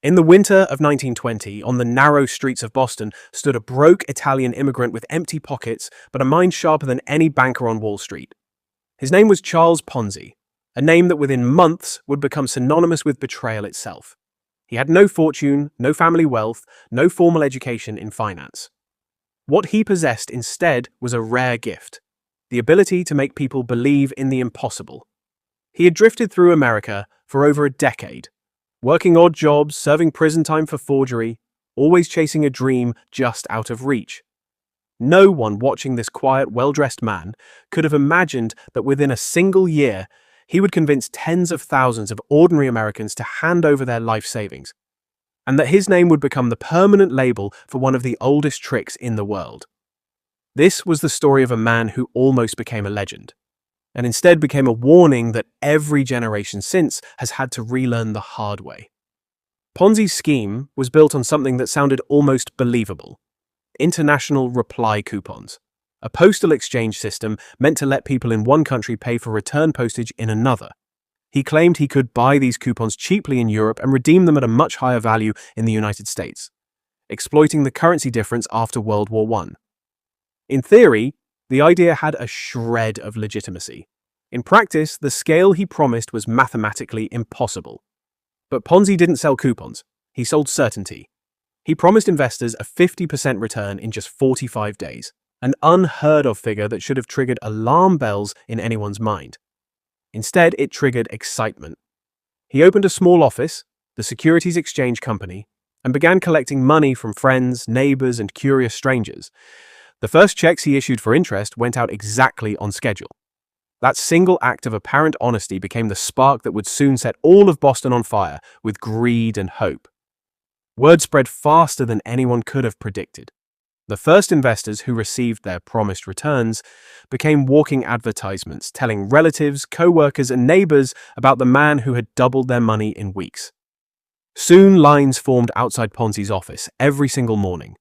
In the winter of 1920, on the narrow streets of Boston, stood a broke Italian immigrant with empty pockets, but a mind sharper than any banker on Wall Street. His name was Charles Ponzi, a name that within months would become synonymous with betrayal itself. He had no fortune, no family wealth, no formal education in finance. What he possessed instead was a rare gift, the ability to make people believe in the impossible. He had drifted through America for over a decade, working odd jobs, serving prison time for forgery, always chasing a dream just out of reach. No one watching this quiet, well-dressed man could have imagined that within a single year, he would convince tens of thousands of ordinary Americans to hand over their life savings, and that his name would become the permanent label for one of the oldest tricks in the world. This was the story of a man who almost became a legend, and instead became a warning that every generation since has had to relearn the hard way. Ponzi's scheme was built on something that sounded almost believable: international reply coupons, a postal exchange system meant to let people in one country pay for return postage in another. He claimed he could buy these coupons cheaply in Europe and redeem them at a much higher value in the United States, exploiting the currency difference after World War I. In theory, the idea had a shred of legitimacy. In practice, the scale he promised was mathematically impossible. But Ponzi didn't sell coupons. He sold certainty. He promised investors a 50% return in just 45 days, an unheard-of figure that should have triggered alarm bells in anyone's mind. Instead, it triggered excitement. He opened a small office, the Securities Exchange Company, and began collecting money from friends, neighbors, and curious strangers. The first checks he issued for interest went out exactly on schedule. That single act of apparent honesty became the spark that would soon set all of Boston on fire with greed and hope. Word spread faster than anyone could have predicted. The first investors who received their promised returns became walking advertisements telling relatives, co-workers, and neighbors about the man who had doubled their money in weeks. Soon lines formed outside Ponzi's office every single morning.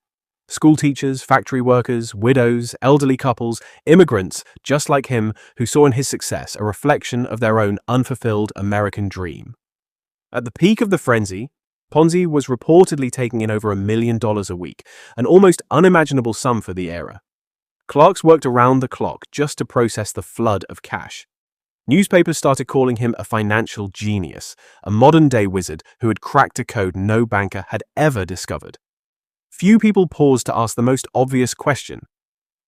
School teachers, factory workers, widows, elderly couples, immigrants just like him who saw in his success a reflection of their own unfulfilled American dream. At the peak of the frenzy, Ponzi was reportedly taking in over $1 million a week, an almost unimaginable sum for the era. Clerks worked around the clock just to process the flood of cash. Newspapers started calling him a financial genius, a modern-day wizard who had cracked a code no banker had ever discovered. Few people paused to ask the most obvious question: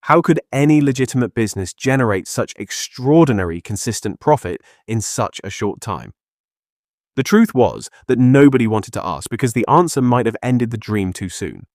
how could any legitimate business generate such extraordinary, consistent profit in such a short time? The truth was that nobody wanted to ask because the answer might have ended the dream too soon.